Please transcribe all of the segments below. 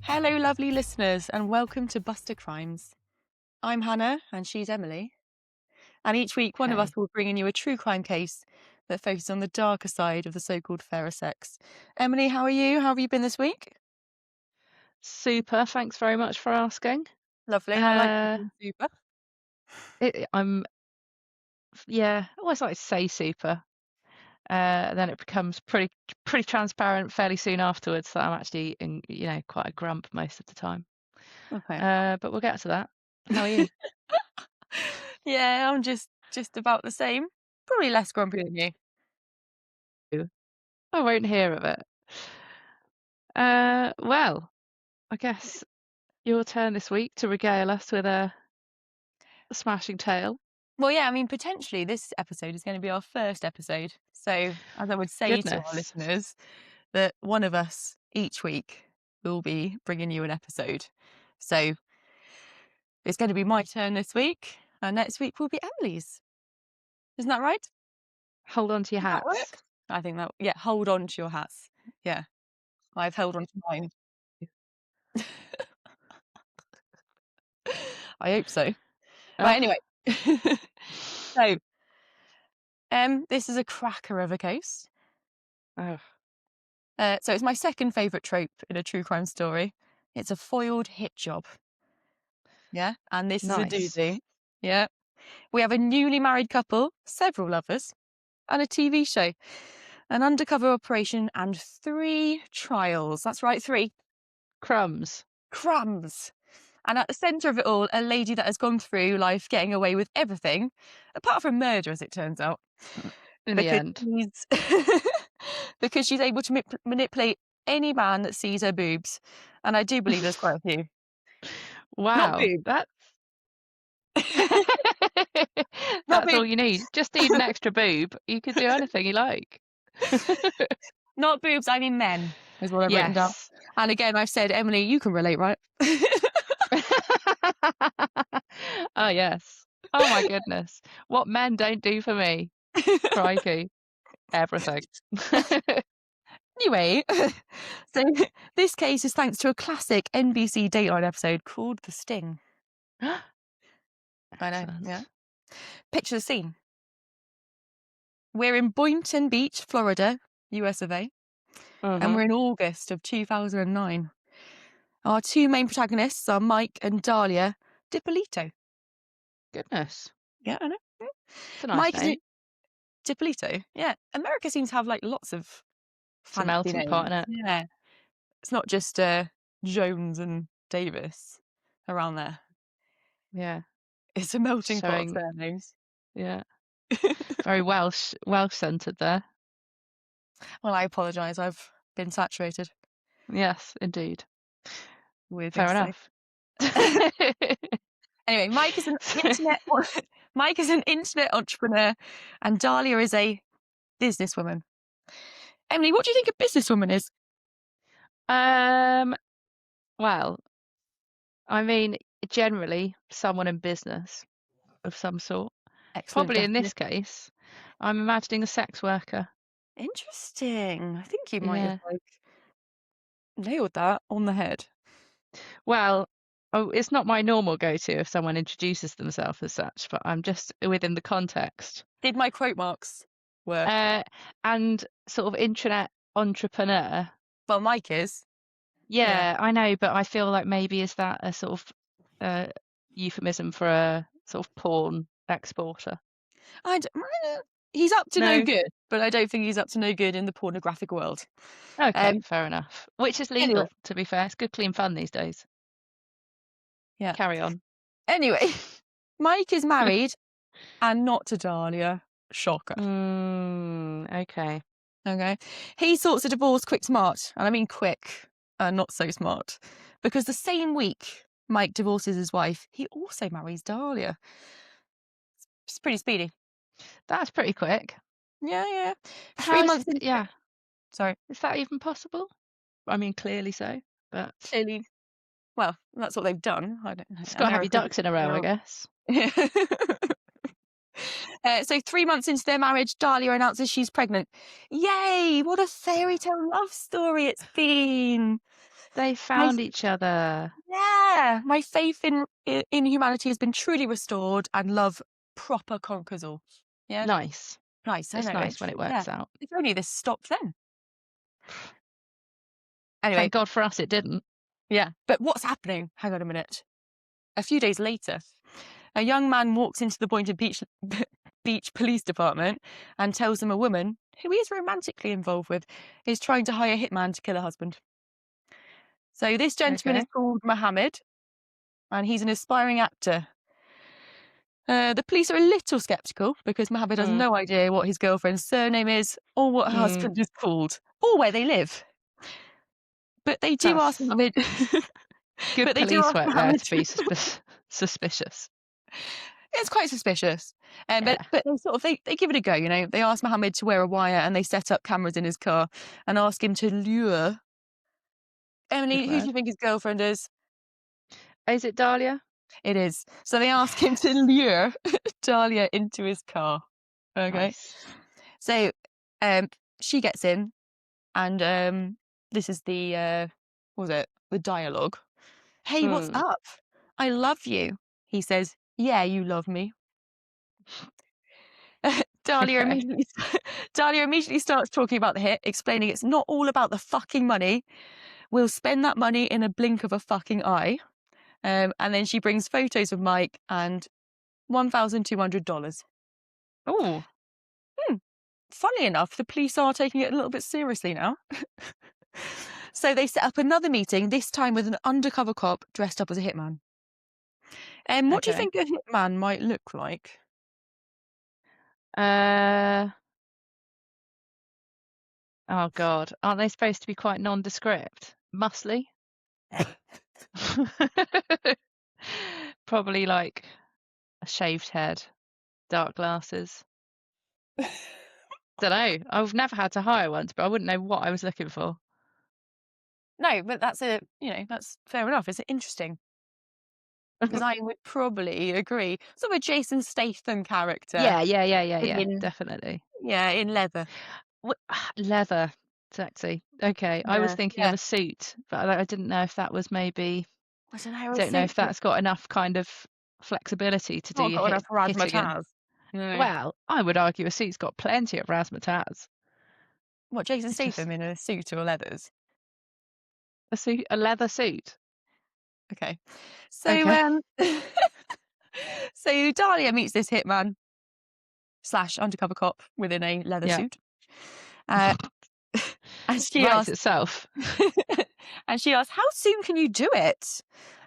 Hello, lovely listeners, and welcome to Buster Crimes. I'm Hannah, and she's Emily. And each week, one of us will bring in you a true crime case that focuses on the darker side of the so-called fairer sex. Emily, how are you? How have you been this week? Super. Thanks very much for asking. Lovely. I like super. I always like to say super. Then it becomes pretty transparent fairly soon afterwards that I'm actually quite a grump most of the time. Okay. But we'll get to that. How are you? Yeah, I'm just about the same. Probably less grumpy than you. I won't hear of it. Well, I guess your turn this week to regale us with a smashing tale. Well, yeah, I mean, potentially this episode is going to be our first episode. So, as I would say to our Goodness. listeners, that one of us each week will be bringing you an episode. So, it's going to be my turn this week, and next week will be Emily's. Isn't that right? Hold on to your Does that hats. work? I think that, yeah, hold on to your hats. Yeah, I've held on to mine. I hope so. Right, anyway. So, this is a cracker of a case. Oh. So it's my second favourite trope in a true crime story. It's a foiled hit job. Yeah, and this is a Nice. doozy. Yeah. We have a newly married couple, several lovers, and a TV show, an undercover operation, and 3 trials. That's right, 3. Crumbs. Crumbs. And at the centre of it all, a lady that has gone through life getting away with everything, apart from murder, as it turns out. In the Because end. because she's able to manipulate any man that sees her boobs. And I do believe there's quite a few. Not Wow. boobs. Not That's all boobs. you need. Just need an extra boob. You could do anything you like. Not boobs, I mean men, is what I've written down. Yes. And again, I've said, Emily, you can relate, right? Oh, yes. Oh, my goodness. What men don't do for me. Crikey. Everything. Anyway, so this case is thanks to a classic NBC Dateline episode called The Sting. I know, yeah. Picture the scene. We're in Boynton Beach, Florida, US of A, and we're in August of 2009. Our 2 main protagonists are Mike and Dalia Dippolito. Goodness. Yeah, I know. It's a nice Mike name. Dippolito. Yeah, America seems to have like lots of It's a fancy melting names. pot, isn't it? Yeah, it's not just Jones and Davis around there. Yeah. It's a melting pot of surnames. Yeah. Very Welsh centred there. Well, I apologise. I've been saturated. Yes, indeed. Weird Fair thing to say. Anyway, Mike is an internet entrepreneur, and Dahlia is a businesswoman. Emily, what do you think a businesswoman is? Well, I mean, generally, someone in business of some sort. Excellent. Probably in this case, I'm imagining a sex worker. Interesting. I think you might have Yeah. nailed that on the head. Well, it's not my normal go-to if someone introduces themselves as such, but I'm just within the context. Did my quote marks work? And sort of internet entrepreneur. Well, Mike is. Yeah, I know, but I feel like maybe is that a sort of euphemism for a sort of porn exporter? He's up to no No. good, but I don't think he's up to no good in the pornographic world. Okay, fair enough. Which is legal, Anyway. to be fair. It's good, clean fun these days. Yeah. Carry on. Anyway, Mike is married and not to Dahlia. Shocker. Okay. Okay. He sorts a divorce quick smart, and I mean quick, not so smart, because the same week Mike divorces his wife, he also marries Dahlia. It's pretty speedy. That's pretty quick. Yeah. 3 months in. Yeah. Sorry. Is that even possible? I mean, clearly so, but Clearly, well, that's what they've done. I don't know. it's got to have your ducks in a row, I guess. So 3 months into their marriage, Dahlia announces she's pregnant. Yay! What a fairy tale love story it's been. They My found each other. Yeah, my faith in humanity has been truly restored, and love proper conquers all. Yeah, Nice. nice. I It's know. nice when it Yeah. works out. If only this stopped then. Anyway, Thank God for us it didn't. yeah. But what's happening? Hang on a minute. A few days later, a young man walks into the Boynton Beach Beach Police Department and tells them a woman, who he is romantically involved with, is trying to hire a hitman to kill her husband. So this gentleman is Okay. called Mohammed, and he's an aspiring actor. The police are a little sceptical because Mohammed has Mm. no idea what his girlfriend's surname is, or what her Mm. husband is called, or where they live. But they do ask That's Mohammed. good But they do police ask work there Mohammed. to be suspicious. It's quite suspicious. But Yeah. they sort of they give it a go, you know. They ask Mohammed to wear a wire, and they set up cameras in his car and ask him to lure. Good Emily, who do word. you think his girlfriend is? Is it Dahlia? It is. So they ask him to lure Dahlia into his car. Okay. Nice. So um she gets in, and this is the what was it? The dialogue. "Hey, what's Mm. up? I love you." He says, "Yeah, you love me." Dahlia Okay. immediately Dahlia immediately starts talking about the hit, explaining it's not all about the fucking money. We'll spend that money in a blink of a fucking eye. And then she brings photos of Mike and $1,200. Oh, Hmm. Funnily enough, the police are taking it a little bit seriously now. So they set up another meeting, this time with an undercover cop dressed up as a hitman. What do you okay. think a hitman might look like? Uh, oh God. Aren't they supposed to be quite nondescript? Muscly? Probably like a shaved head, dark glasses. Don't know. I've never had to hire once, but I wouldn't know what I was looking for. No, but that's fair enough. It's interesting because I would probably agree. Sort of a Jason Statham character Yeah. in, Definitely. yeah, in leather. Leather. Sexy. Okay. I was Yeah, thinking of yeah. a suit, but I didn't know if that was maybe. I don't know, I a don't know suit. if that's got enough kind of flexibility to do Not your got enough hitting. razzmatazz. No. Well, I would argue a suit's got plenty of razzmatazz. What, Jason It's just Statham in a suit or leathers? a leather suit. Okay. So, Okay. so Dahlia meets this hitman slash undercover cop within a leather Yeah. suit. Uh, and she Writes asks, itself. "How soon can you do it?"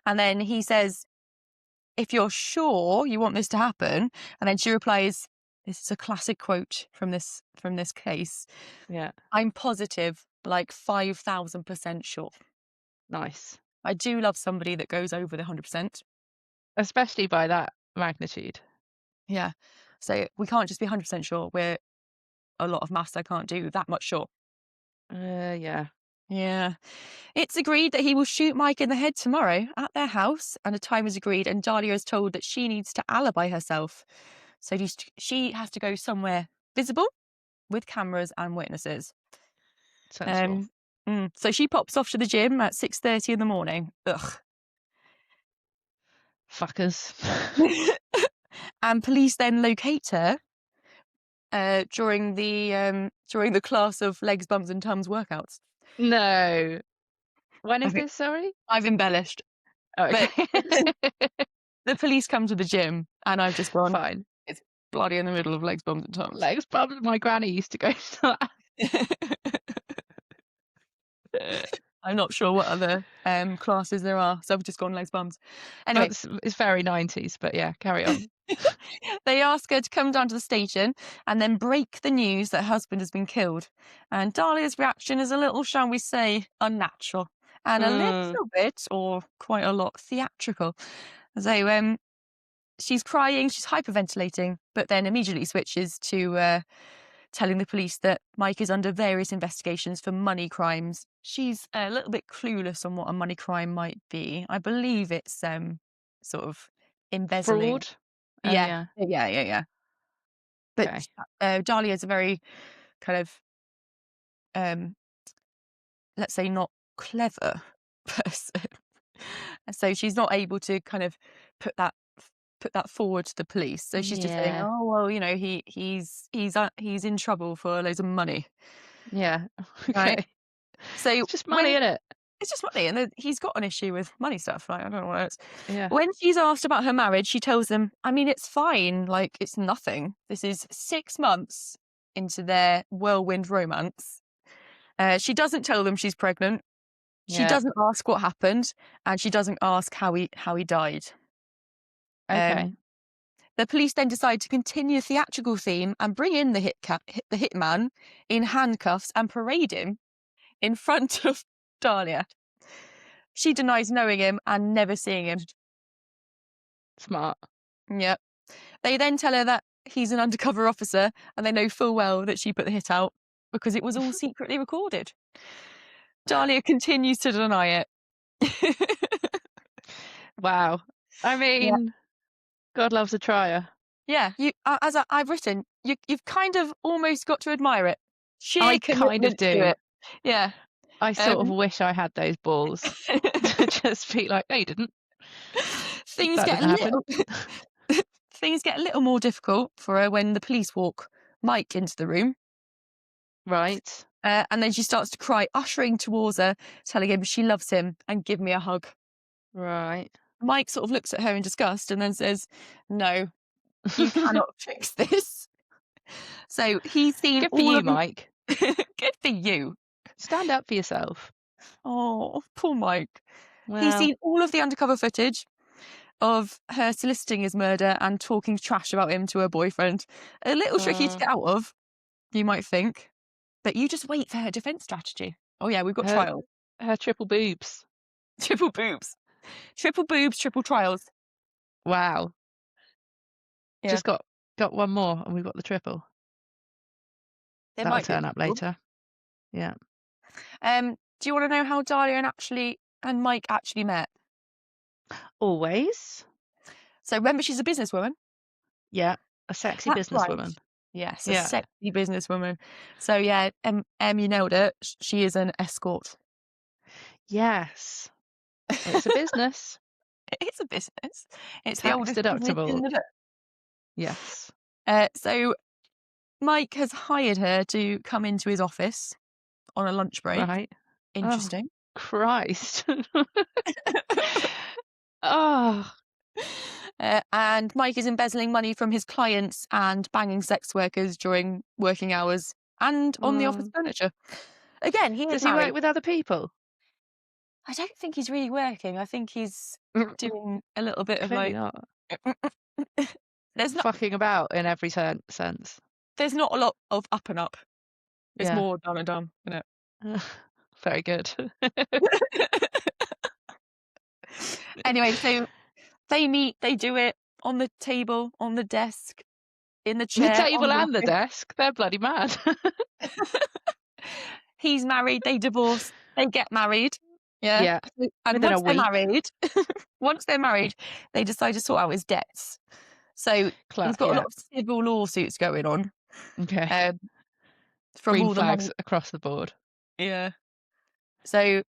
And then he says, "If you're sure you want this to happen." And then she replies, this is a classic quote from this case, Yeah. "I'm positive, like 5,000% sure." Nice. I do love somebody that goes over the 100%. Especially by that magnitude. Yeah. So we can't just be 100% sure. We're a lot of maths I can't do that much sure. Yeah. Yeah. It's agreed that he will shoot Mike in the head tomorrow at their house, and a time is agreed, and Dahlia is told that she needs to alibi herself. So she has to go somewhere visible with cameras and witnesses. Sensible. Um, so she pops off to the gym at 6:30 in the morning. Ugh. Fuckers. And police then locate her during the class of legs, bums, and tums workouts. No. When I is think this, sorry? I've embellished, Oh, but okay. the police come to the gym, and I've just gone, Fine. it's bloody in the middle of legs, bums, and tums. Legs bumps. My granny used to go to that. I'm not sure what other classes there are, so I've just gone legs, bums. Anyway, It's very 90s, but yeah, carry on. they ask her to come down to the station and then break the news that her husband has been killed. And Dahlia's reaction is a little, shall we say, unnatural and a Mm. little bit, or quite a lot, theatrical. So she's crying, she's hyperventilating, but then immediately switches to telling the police that Mike is under various investigations for money crimes. She's a little bit clueless on what a money crime might be. I believe it's sort of embezzling. Fraud? Oh, Yeah, yeah. yeah. But Okay. Dahlia is a very kind of, um, let's say, not clever person. And so she's not able to kind of put that forward to the police. So she's just saying, Yeah. "Oh, well, you know, he's in trouble for loads of money." Yeah. Right? Okay. So It's just money, when innit? it's just money, and he's got an issue with money stuff, like, I don't know what else. Yeah. When she's asked about her marriage, she tells them, "I mean, it's fine, like, it's nothing. This is 6 months into their whirlwind romance." She doesn't tell them she's pregnant. She Yeah. doesn't ask what happened, and she doesn't ask how he died. Okay. Um, the police then decide to continue the theatrical theme and bring in the hitman in handcuffs and parade him in front of Dahlia. She denies knowing him and never seeing him. Smart. Yep. They then tell her that he's an undercover officer and they know full well that she put the hit out because it was all secretly recorded. Dahlia continues to deny it. Wow. I Yeah. mean, God loves a trier. Yeah, I've written, you've kind of almost got to admire it. Sheer I kind of commitment to do. it. Yeah. I sort of Um, wish I had those balls to just be like, "No, you didn't. things That get a didn't happen." little things get a little more difficult for her when the police walk Mike into the room. Right. And then she starts to cry, ushering towards her, telling him she loves him and give me a hug. Right. Mike sort of looks at her in disgust and then says, "No, you cannot fix this." So he's seen Good for all you, of the Mike. good for you. Stand up for yourself. Oh, poor Mike. He's Well, seen all of the undercover footage of her soliciting his murder and talking trash about him to her boyfriend. A little tricky to uh, get out of, you might think, but you just wait for her defense strategy. Oh yeah, we've got her trial. her triple boobs. Triple boobs. Triple boobs, triple trials. Wow. Yeah, Just got one more and we've got the triple. there That'll might be a turn up triple. later. Yeah. Do you want to know how Dahlia and Mike actually met? Always. So remember, she's a businesswoman. Yeah. A sexy That's right. businesswoman. Yes, a Yeah. sexy businesswoman. So yeah, you nailed it. She is an escort. Yes. It's a business. It's a business. It's the Tax oldest business deductible. in the book. Yes. So Mike has hired her to come into his office on a lunch break. Right. Oh, Interesting. Christ. Oh. And Mike is embezzling money from his clients and banging sex workers during working hours and on the office Mm. furniture. Again, he is Does he work married. with other people? I don't think he's really working. I think he's doing a little bit of Clearly like not. there's not Fucking about in every sense. there's not a lot of up and up. It's Yeah. more done and done, isn't Very good. it? Anyway, so they meet, they do it on the table, on the desk, in the The chair, on table the and the office. desk. They're bloody mad. He's married, they divorce, they get married. Yeah. Yeah. And Within a week. once they're married, they decide to sort out his debts. So he's got a Yeah. lot of civil lawsuits going on, Okay. um, from Green all the flags money. across the board. Yeah. So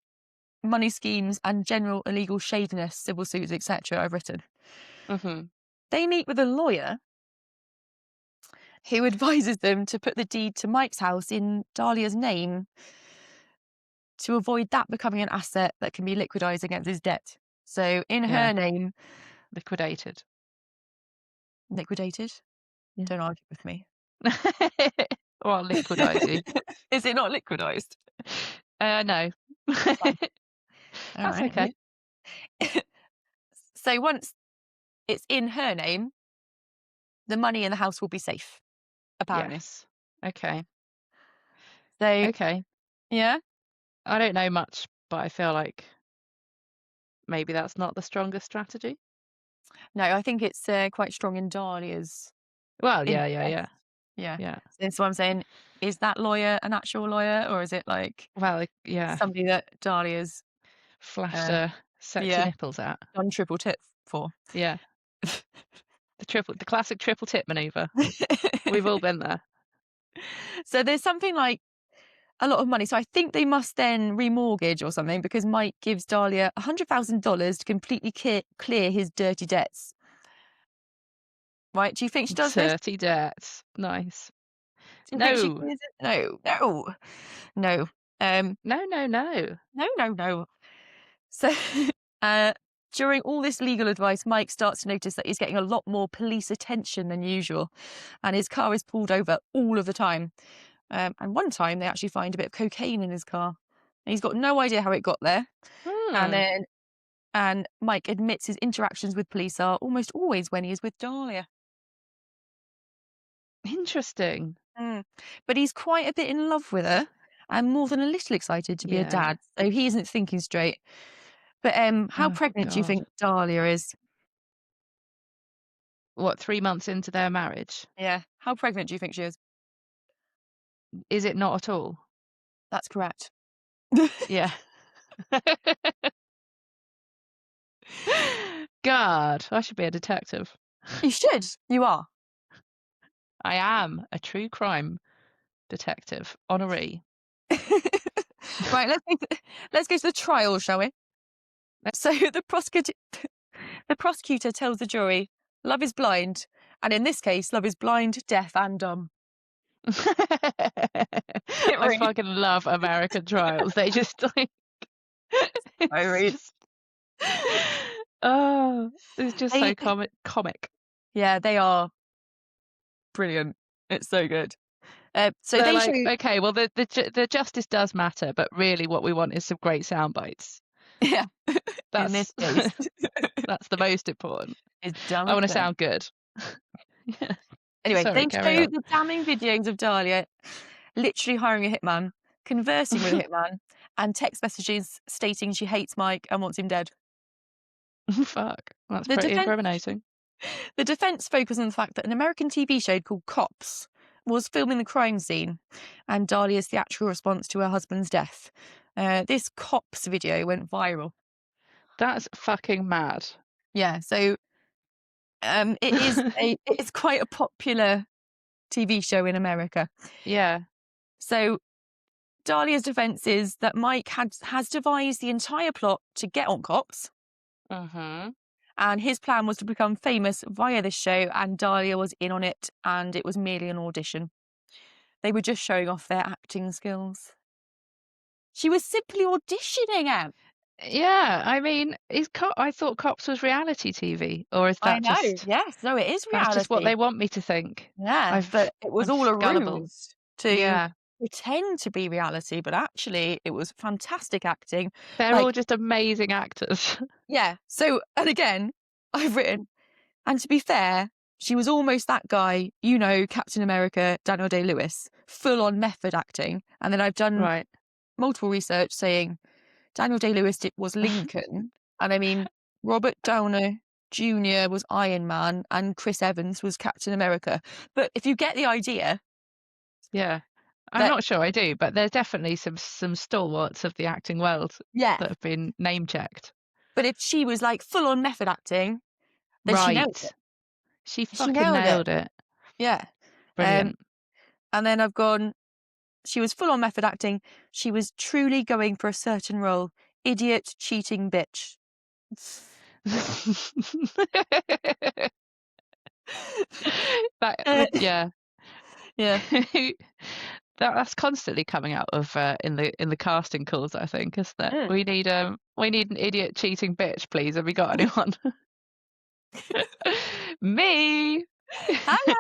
money schemes and general illegal shadiness, civil suits, etc. I've written. Mhm. They meet with a lawyer who advises them to put the deed to Mike's house in Dahlia's name to avoid that becoming an asset that can be liquidized against his debt. So in Yeah. her name, Liquidated. liquidated. Yeah. Don't argue with me. Or I'll liquidize you. Is it not liquidized? No. Fine. All That's right. okay. So once it's in her name, the money in the house will be safe, apparently. Yes. Okay. So Okay. yeah, I don't know much, but I feel like maybe that's not the strongest strategy. no, I think it's quite strong in Dahlia's Well, yeah, yeah, interest. yeah. Yeah. Yeah. So that's what I'm saying. Is that lawyer an actual lawyer, or is it like Well, yeah. somebody that Dahlia's Flashed uh, her sexy yeah nipples at. done triple tip for? Yeah. The classic triple tip maneuver. We've all been there. So there's something like a lot of money. So I think they must then remortgage or something because Mike gives Dahlia $100,000 to completely clear his dirty debts. Right? Do you think she does this? Dirty debts. Nice. Do you think she No. clears it? No, no, no. No, no, no. No, no, no. So, uh, during all this legal advice, Mike starts to notice that he's getting a lot more police attention than usual, and his car is pulled over all of the time. And one time, they actually find a bit of cocaine in his car, and he's got no idea how it got there. And Hmm. then, and Mike admits his interactions with police are almost always when he is with Dahlia. Interesting. Mm. But he's quite a bit in love with her, and more than a little excited to be a Yeah. dad. So he isn't thinking straight. But how Oh, pregnant do you God. think Dahlia is? What, 3 months into their marriage? Yeah. How pregnant do you think she is? Is it not at all? That's correct. Yeah. God, I should be a detective. You should. You are. I am a true crime detective, honoree. Right, let's go to the trial, shall we? So the prosecutor tells the jury, love is blind, and in this case, love is blind, deaf, and dumb. It I reads. fucking love American trials. They just like I it's read. just oh, it's just so They, comic. yeah, they are brilliant. It's so good. So They're they show, like, okay, well the justice does matter, but really what we want is some great sound bites. yeah, in this That's case, that's the most important. is dumb I as want to them. sound good. Yeah. Anyway, Sorry, they carry show on. the damning videos of Dahlia literally hiring a hitman, conversing with a hitman, and text messages stating she hates Mike and wants him dead. Fuck. That's The pretty defense incriminating. the defense focused on the fact that an American TV show called Cops was filming the crime scene and Dahlia's theatrical response to her husband's death. This Cops video went viral. That's fucking mad. Yeah, so it's quite a popular TV show in America. Yeah. So Dahlia's defense is that Mike has devised the entire plot to get on Cops, Mhm. and his plan was to become famous via this show, and Dahlia was in on it, and it was merely an audition. They were just showing off their acting skills. She was simply auditioning, Em. Yeah, I mean, I thought Cops was reality TV, or is I that know, just yes, no, it is that's just what reality. they want me to think? Yeah, but it was I'm all a gullible. ruse to Yeah. pretend to be reality, but actually it was fantastic acting. They're all Like, just amazing actors. yeah, so and again, I've written, and to be fair, she was almost that guy, Captain America, Daniel Day-Lewis, full on method acting. And then I've done Right. multiple research saying Daniel Day-Lewis was Lincoln, and I mean Robert Downey Jr. was Iron Man, and Chris Evans was Captain America. But if you get the idea Yeah. I'm that, not sure I do, but there's definitely some stalwarts of the acting world yeah, that have been name checked. but if she was like full on method acting, then she nailed it. Right. She She fucking nailed it. nailed it. Yeah. Um, Brilliant. and then I've gone, she was full on method acting. She was truly going for a certain role. Idiot, cheating bitch. That yeah. Yeah. That's constantly coming out of in the casting calls, I think, isn't it? Mm. We need an idiot cheating bitch, please. Have we got anyone? Me. Hello!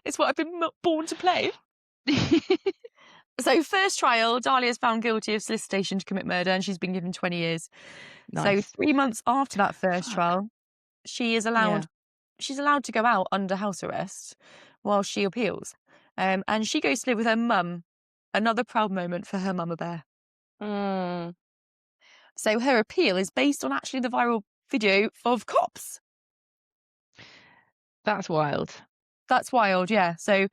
It's what I've been born to play. So, first trial, Dahlia is found guilty of solicitation to commit murder, and she's been given 20 years. So, Nice. 3 months after that first Fuck. trial, she is allowed Yeah. she's allowed to go out under house arrest while she appeals. And she goes to live with her mum. Another proud moment for her mama bear. Mm, So her appeal is based on actually the viral video of Cops. that's wild. That's wild, yeah. So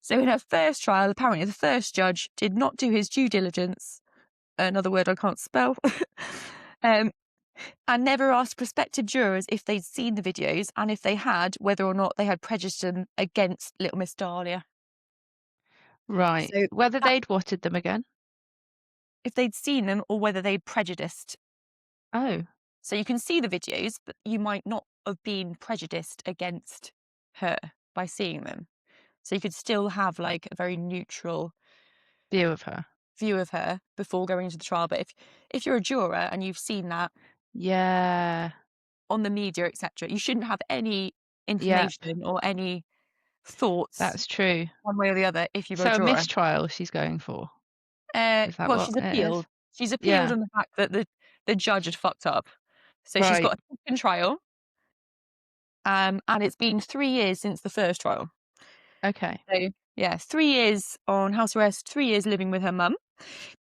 in her first trial, apparently the first judge did not do his due diligence, another word I can't spell, um, and never asked prospective jurors if they'd seen the videos, and if they had, whether or not they had prejudiced them against little Miss Dahlia. Right. So Whether that they'd wanted them again? if they'd seen them or whether they'd prejudiced. Oh, So you can see the videos, but you might not have been prejudiced against her by seeing them. So you could still have like a very neutral view of her. view of her before going into the trial. But if you're a juror and you've seen that Yeah. on the media, etc., you shouldn't have any Yep, information or any thoughts that's true. one way or the other if you were a So a juror. mistrial she's going for. Is that Well, what she's it is? appealed. She's appealed Yeah. on the fact that the judge had fucked up. So she's Right. got a second trial, and it's been 3 years since the first trial. Okay. So, yeah, 3 years on house arrest, 3 years living with her mum.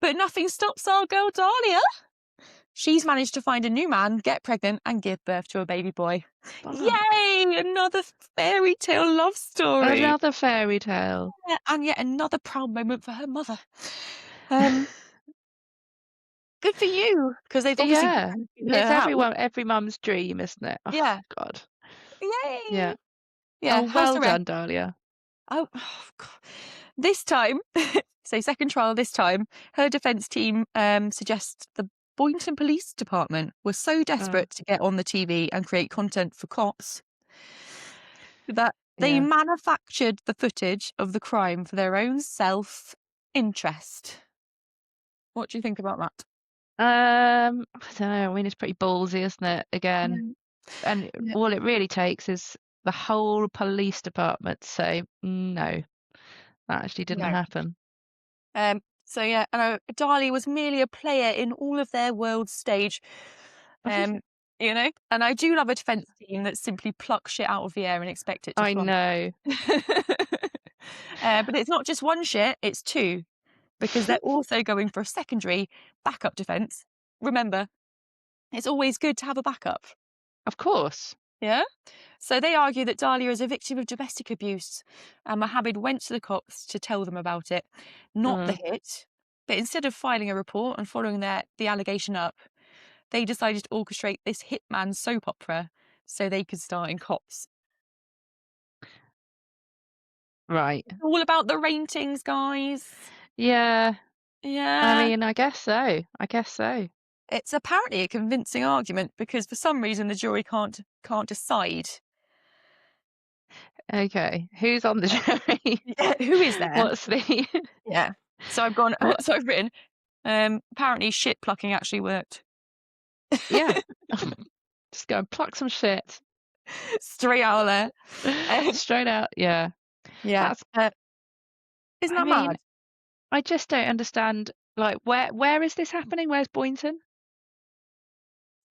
But nothing stops our girl Dahlia. She's managed to find a new man, get pregnant, and give birth to a baby boy. Fuck. Yay! Another fairy tale love story. Another fairy tale. Yeah, and yet another proud moment for her mother. Um, Good for you, because they've obviously Yeah. rented It's her house. every mum's dream, isn't it? Oh Yeah. god. Yeah. Yay! Yeah, Oh, house well arrest. done, Dahlia. Oh, God. This time, so second trial this time, her defence team suggests the Boynton Police Department were so Oh, desperate to get on the TV and create content for cops that they yeah. manufactured the footage of the crime for their own self-interest. What do you think about that? I don't know. I mean, it's pretty ballsy, isn't it? Again, Mm, and yeah. all it really takes is the whole police department to say, no, that actually didn't No. happen. So yeah, and Dali was merely a player in all of their world stage. Um, and I do love a defence team that simply pluck shit out of the air and expect it to I fly. know. But it's not just one shit, it's two, because they're also going for a secondary backup defence. Remember, it's always good to have a backup. Of course. Yeah? So they argue that Dahlia is a victim of domestic abuse, and Mohammed went to the cops to tell them about it, not the Mm. hit. But instead of filing a report and following the allegation up, they decided to orchestrate this hitman soap opera so they could star in Cops. Right. It's all about the ratings, guys. Yeah. I Yeah. mean, I guess so. I guess so. It's apparently a convincing argument because for some reason the jury can't decide. Okay. Who's on the jury? Yeah, who is there? What's the Yeah. So I've gone what? so I've written, apparently shit plucking actually worked. Yeah. Just go and pluck some shit. Straight out of there. Um, Straight out. Yeah. yeah. That's Isn't I that mean, mad? I just don't understand, like, where is this happening? Where's Boynton?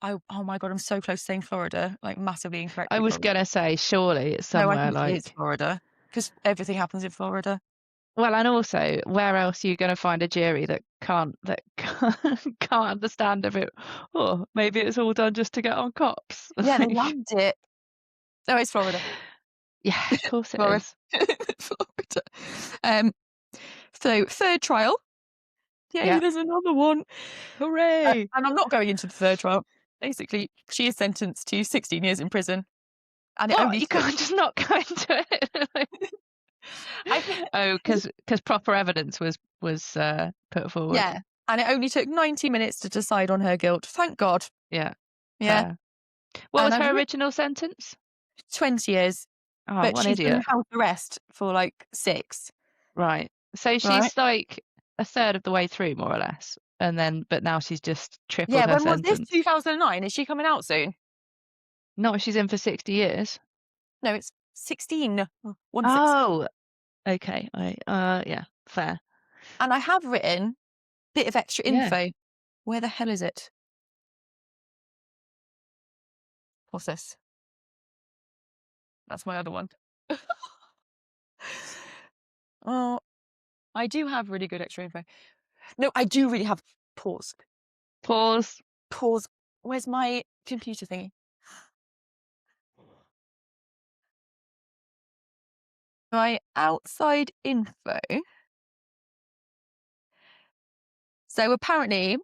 Oh my God, I'm so close to saying Florida, like massively I incorrectly was probably. gonna say, surely it's No, I somewhere think it is like Florida because everything happens in Florida. well, and also, where else are you gonna find a jury that can't understand if it oh, maybe it's all done just to get on cops. Yeah, they Like, loved it. No, it's Florida. yeah, of course it Florida. is. Florida. Um, so third trial. Yay, Yeah. there's another one. Hooray! And I'm not going into the third trial. Basically, she is sentenced to 16 years in prison, and it What? only You took. can't just not go into it? I, Oh, because proper evidence was put forward. yeah, and it only took 90 minutes to decide on her guilt. Thank God. Yeah, Yeah, fair. What and was I've her written original sentence? 20 years, Oh, but what an she's been in idiot. house arrest for like 6. Right. So Right? she's like a third of the way through, more or less. And then, but now she's just tripled Yeah. her When was this? sentence. 2009. Is she coming out soon? Not if she's in for 60 years. No, it's 16. 1 6. Oh, okay. Yeah, fair. And I have written bit of extra Yeah. info. Where the hell is it? What's this? That's my other one. Oh, I do have really good extra info. No, I do really have pause. Pause. Pause. Where's my computer thingy? My outside info. So apparently,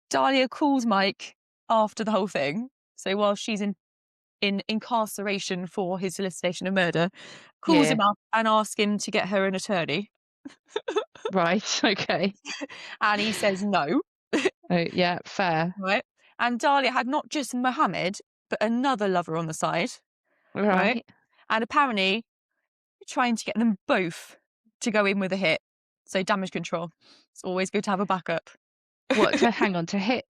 Dahlia calls Mike after the whole thing. So while she's in incarceration for his solicitation of murder, calls Yeah. him up and asks him to get her an attorney. Right, okay. And he says no, Oh, yeah, fair. right? And Dahlia had not just Mohammed, but another lover on the side, right? Right. And apparently trying to get them both to go in with a hit. So damage control. It's always good to have a backup. What, to hang on, to hit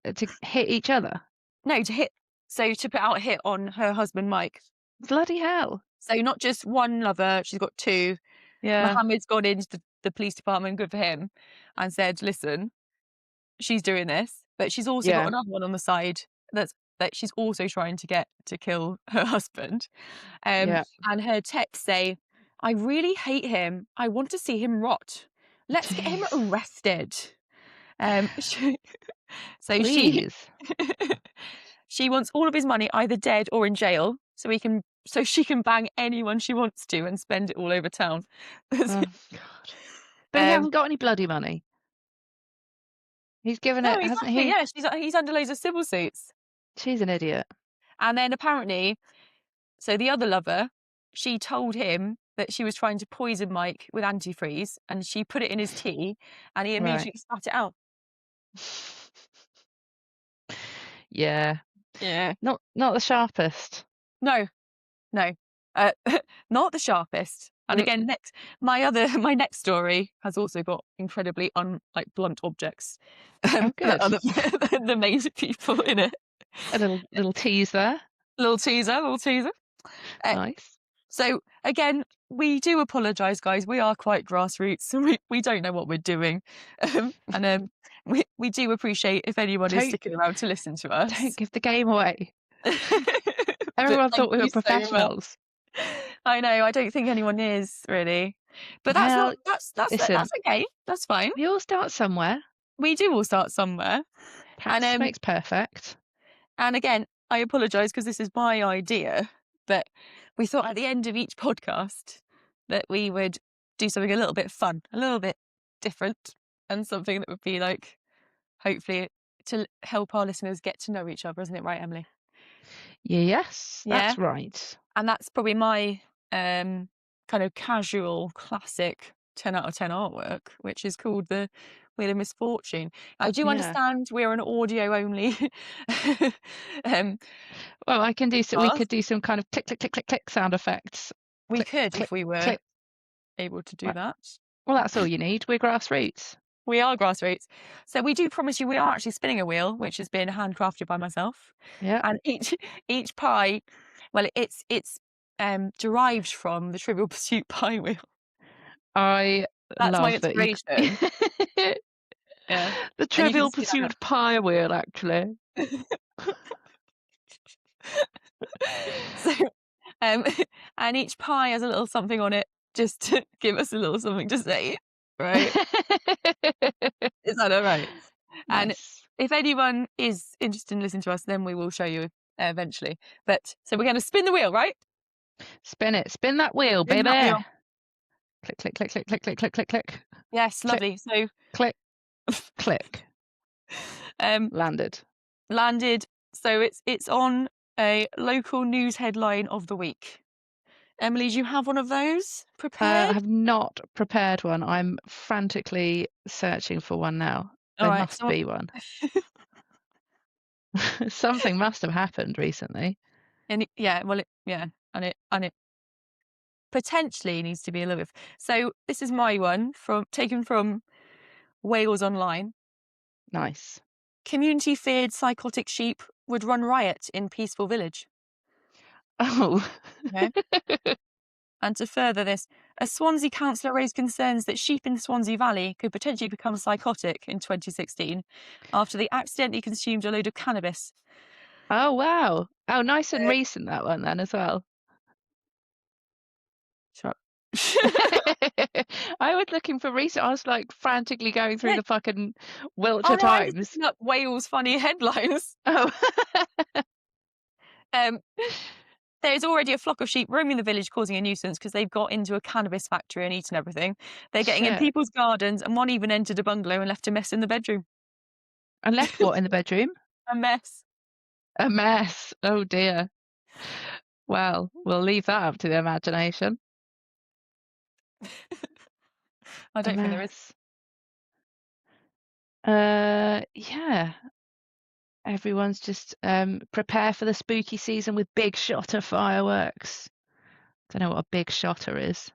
each other? No, to hit. So to put out a hit on her husband, Mike. Bloody hell. So not just one lover, she's got two. Yeah, Mohammed's gone into the police department, good for him, and said, listen, she's doing this, but she's also got yeah, another one on the side that she's also trying to get to kill her husband. yeah. And her texts say, I really hate him. I want to see him rot. Let's get him Jeez. arrested. She, so she Please. she wants all of his money either dead or in jail, so she can bang anyone she wants to and spend it all over town. Oh, God. But he um, hasn't got any bloody money. He's given no, it, hasn't exactly. he? Yeah, he's under loads of civil suits. She's an idiot. And then apparently, so the other lover, she told him that she was trying to poison Mike with antifreeze, and she put it in his tea, and he Right. immediately spat it out. Yeah. Yeah. Not the sharpest. No, no, uh, not the sharpest. And Mm. again, my next story has also got incredibly blunt objects Oh, that good. are the main people in it. A little tease there. Little teaser, little teaser. Uh, Nice. so again, we do apologise, guys. We are quite grassroots, and we don't know what we're doing, and we do appreciate if anyone is Don't sticking around to listen to don't us. give the game away. But Everyone thank thought we were you so much. professionals. I know. I don't think anyone is really, but that's Well, not that's listen, okay. That's fine. we all start somewhere. We do all start somewhere, and Practice makes perfect. and again, I apologise because this is my idea, but we thought at the end of each podcast that we would do something a little bit fun, a little bit different, and something that would be like, hopefully, to help our listeners get to know each other. Isn't it right, Emily? Yes, Yeah. that's right. And that's probably my kind of casual, classic 10 out of 10 artwork, which is called the Wheel of Misfortune. I do Yeah. understand we're an audio only um, Well, we podcast. could do some kind of click, click, click, click, click sound effects. We Click, could click, if we were click. able to do Right. that. Well, that's all you need. We're grassroots. We are grassroots. So we do promise you we are actually spinning a wheel, which has been handcrafted by myself. Yeah. And each pie, well, it's derived from the Trivial Pursuit pie wheel. I That's my love that you inspiration. Yeah. the And you can Trivial see that now. Pursuit pie wheel, actually. So, um, and each pie has a little something on it just to give us a little something to say, right? Is that all right? And Nice. if anyone is interested in listening to us, then we will show you eventually. But so we're going to spin the wheel, right? Spin it. Spin that wheel, Spin baby. that wheel. Click, click, click, click, click, click, click, click, click. Yes, Click, lovely. So, click, click. Landed. landed. So it's on a local news headline of the week. Emily, do you have one of those I prepared? have not prepared one. I'm frantically searching for one now. All There right. must So be one. Something must have happened recently. yeah, well, and it potentially needs to be a little bit. So this is my one taken from Wales Online. Nice. Community feared psychotic sheep would run riot in peaceful village. Oh. Okay. And to further this, a Swansea councillor raised concerns that sheep in the Swansea Valley could potentially become psychotic in 2016 after they accidentally consumed a load of cannabis. Oh, wow. Oh, nice and Uh, recent, that one then as well. Shut up. I was looking for recent. I was like frantically going through Yeah. the fucking Oh Wiltshire no, I'm just Times. looking up Wales funny headlines. Oh. Um, There's already a flock of sheep roaming the village causing a nuisance because they've got into a cannabis factory and eaten everything. They're getting in Shit. people's gardens, and one even entered a bungalow and left a mess in the bedroom. And left what in the bedroom? A mess. A mess. Oh dear. Well, we'll leave that up to the imagination. I don't think there is. Yeah. Everyone's just prepare for the spooky season with big shotter fireworks. Don't know what a big shotter is.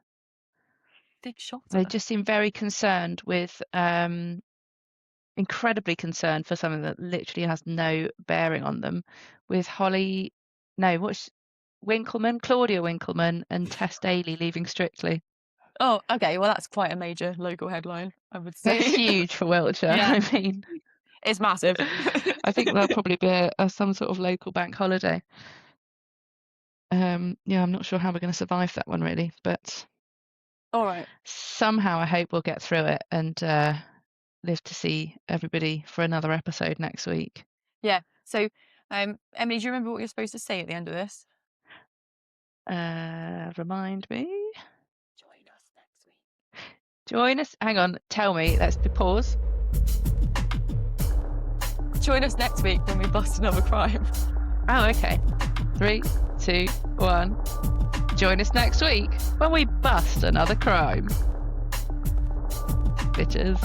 Big shotter. They just seem very concerned with incredibly concerned for something that literally has no bearing on them. With Claudia Winkleman and Tess Daly leaving Strictly. Oh, okay. Well, that's quite a major local headline, I would say. That's huge for Wiltshire. Yeah. I mean, it's massive. I think there'll probably be some sort of local bank holiday. Yeah, I'm not sure how we're going to survive that one really, but all right. Somehow I hope we'll get through it and live to see everybody for another episode next week. Yeah. So, Emily, do you remember what you're supposed to say at the end of this? Remind me. Join us next week. Join us. Hang on. Tell me. Let's pause. Join us next week when we bust another crime. Oh, okay. 3, 2, 1. Join us next week when we bust another crime. Bitches.